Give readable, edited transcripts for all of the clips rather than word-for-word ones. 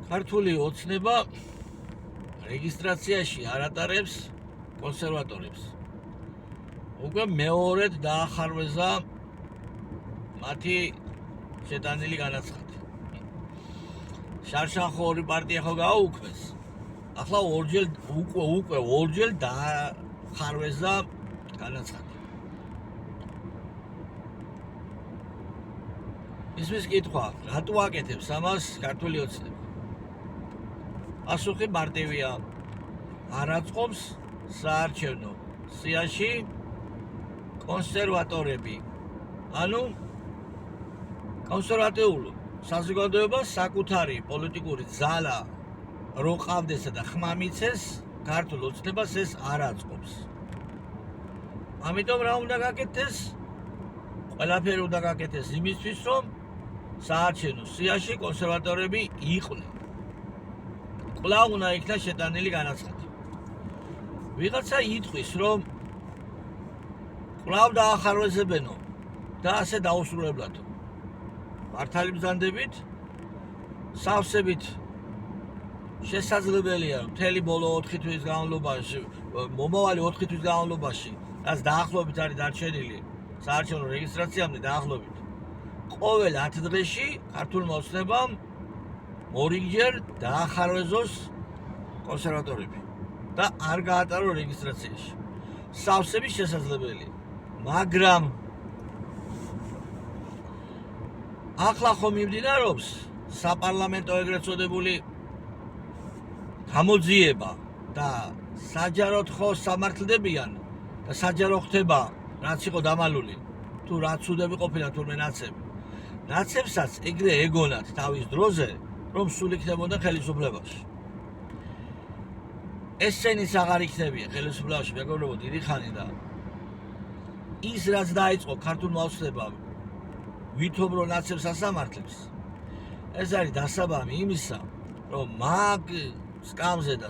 ქართული ოცნება რეგისტრაციაში არ ატარებს კონსერვატორებს. უკვე მეორედ დაახარვეზა მათი შეტანილი განაცხადი. შარშან ხო ორი პარტია ხო გააუქმეს. ახლა უკვე ორჯერ დაახარვეზა განაცხადი. ისმის კითხვა, რატო აკეთებს ამას ქართული ოცნება? პასუხი მარტივია. არ აწყობს საარჩევნო სიაში კონსერვატორები. ანუ კონსერვატიულ საზოგადოებას საკუთარი პოლიტიკური ძალა რო ყავდესა და ხმა მიცეს, ქართულ ოცნებას ეს არ აწყობს. ამიტომ რა უნდა გაკეთდეს? ყველაფერი უნდა გაკეთდეს იმისთვის, რომ საარჩევნო სიაში კონსერვატორები იყვნენ. კვლავ უნდა იქნა შეტანილი განაცხადი. ვიღაცა იტყვის, რომ კვლავ დაახარვეზებენო და ასე დაუსრულებლადო. მართალი ბრძანდებით, სავსებით შესაძლებელია, რომ მთელი ბოლო 4 თვის განმავლობაში, მომავალი 4 თვის განმავლობაში, რაც დაახლოებით არის დარჩენილი საარჩევნო რეგისტრაციამდე დაახლოებით, ყოველ 10 დღეში ქართულმა ოცნებამ ორიგჯერ დაახარვეზოს კონსერვატორები და არ გაატარო რეგისტრაციაში. სავსები შესაძლებელია, მაგრამ ახლა ხომ მიმდინარეობს საპარლამენტო ეგრეთ წოდებული გამოძიება და საჯაროდ ხო სამართლდებიან და საჯარო ხდება, რაც იყო დამალული, თუ რაც უდები ყოფილა თურმე ნაცები. ნაცებსაც ეგრე ეგონათ თავის დროზე, რომ სულ იქნებოდა ხელისუფლებაში. ესენიც აღარ იქნებიან ხელისუფლებაში, მეგობრებო, დიდი ხანი და ის რაც დაიწყო ქართულმა ოცნებამ ვითომ რომ ნაცებს ასამართლებს, ეს არის დასაბამი იმისა, რომ მაგ სკამზე და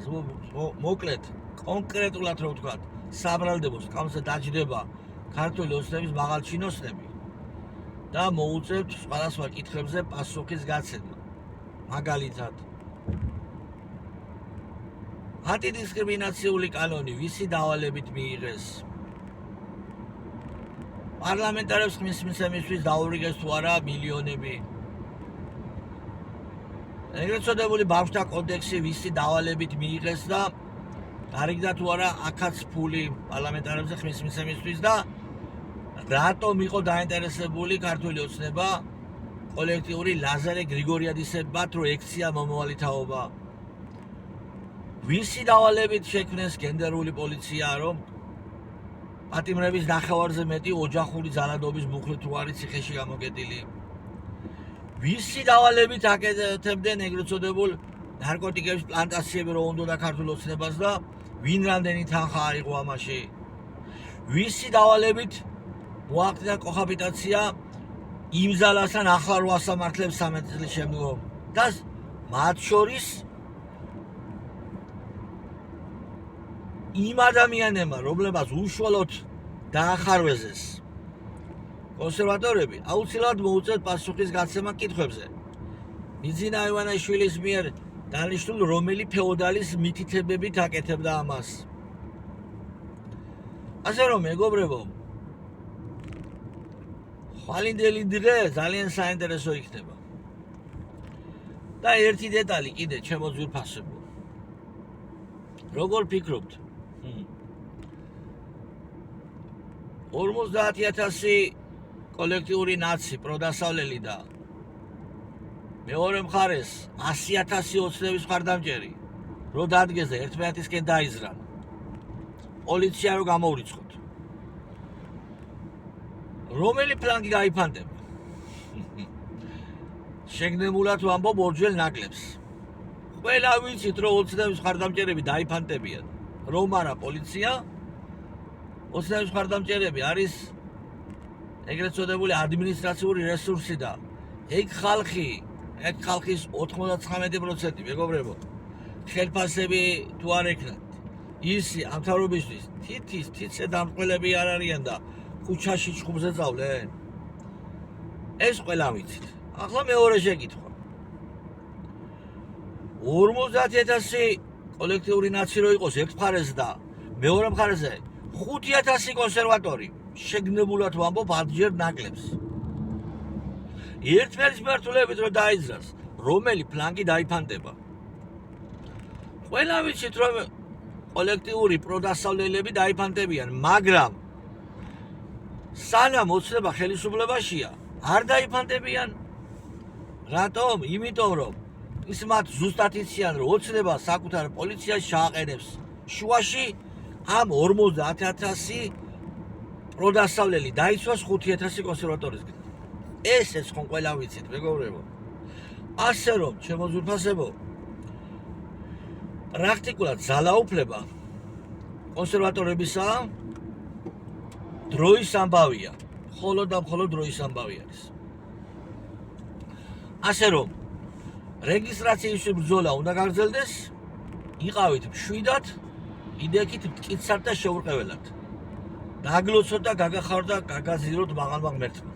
მოკლედ კონკრეტულად რო ვთქვათ, საბრალდებო სკამზე დაჯდება ქართული ოცნების მაღალჩინოსნები და მოუწევთ სხვადასხვა კითხვებზე პასუხის გაცემა. მაგალითად, ანტიდისკრიმინაციული კანონი ვისი დავალებით მიიღეს? პარლამენტარებს ხმის მისცემისთვის დაურიგეს თუ არა მილიონები? ეგრეთ წოდებული ბავშვთა კოდექსი ვისი დავალებით მიიღეს და გარიგდა თუ არა აქაც ფული პარლამენტარებზე ხმის მისცემისთვის და რატომ იყო დაინტერესებული ქართული ოცნება კოლექტიური ლაზარე გრიგორიადისებად, რომ ექცია მომავალი თაობა? ვისი დავალებით შექმნეს გენდერული პოლიცია, რომ პატიმრების ნახევარზე მეტი ოჯახური ძალადობის მუხლი თუ არის ციხეში გამოკეტილი? ვისი დავალებით აკეთებდნენ ეგრეთ წოდებულ ნარკოტიკების პლანტაციები, რომ უნდა ქართულ ოცნებას და ვინ რამდენი თანხა აიღო ამაში? ვისი დავალებით მოახდინა კოჰაბიტაცია იმ ძალასთან ახლა 8 სამართლებს 13 წლის შემდგომ და მათ შორის იმ ადამიანებმა, რომლებმაც უშუალოდ დაახარვეზეს კონსერვატორები, აუცილებლად მოუწევთ პასუხის გაცემა კითხვებზე. მიძინა ივანიშვილის მიერ დანიშნულ რომელი ფეოდალის მითითებებით აკეთებდა ამას. ასე რომ, მეგობრებო, ხვალინდელი დღე ძალიან საინტერესო იქნება. და ერთი დეტალი კიდე ჩემო ძვირფასებო. როგორ ფიქრობთ? 50,000 კოლექტიური ნაცი პროდასავლელი და მეორე მხარეს 100,000 ოცნების მხარდამჭერი რო დადგეს და ერთმანეთისკენ დაიზრან. პოლიცია რო გამოურიცხოთ. რომელი ფლანგი გაიფანტება? შეგნებულად ვამბობ ორჯერ ნაკლებს. ყველა ვიცით, რომ ოცნების მხარდამჭერები დაიფანტებიან. რომ არა პოლიცია, ოცნების მხარდამჭერები არის ეგრეთ წოდებული ადმინისტრაციული რესურსი და ეგ ხალხის 99%, მეგობრებო, ხელფასები თუ არ ეკნათ, ისი ამ თავრობისთვის თითე დამწყვილები არ არიან და ქუჩაში ჩხუბზე წავლენ. ეს ყველა ვიცით. ახლა მეორე შეკითხვა. 50,000 კოლექტიური ნაცი რო იყოს ერთ მხარეს და მეორე მხარეზე 5,000 კონსერვატორი შეგნებულად ვამბობ ადჯერ ნაკლებს. ერთმერის მართულებით რო დაიძრას, რომელი ფლანგი დაიფანტება. ყველა ვიცით რომ კოლექტიური პროდასავლელები დაიფანტებიან, მაგრამ სანამ ოცნება ხელისუფლებაშია, არ დაიფანტებიან. რატომ? იმიტომ რომ ის მათ ზუსტად იციან, რომ ოცნება საკუთარ პოლიციას ჩააყენებს. შუაში ამ 50,000 პროდასავლელი დაიცვას 5,000 კონსერვატორისგან. ეს ხომ ყველა ვიცით, მეგობრებო. ასე რომ, ჩემო ძვირფასებო, პრაქტიკულად ძალაუფლება კონსერვატორებისა დროის ამბავია, მხოლოდ და მხოლოდ დროის ამბავი არის. ასე რომ, რეგისტრაციის ბრძოლა უნდა გაგრძელდეს, იყავით მშვიდად, იდექით მტკიცად და შეურყეველად. გაგლოცოთ და გაგახაროთ და გაგაზიაროთ მაღალმა ღმერთმა.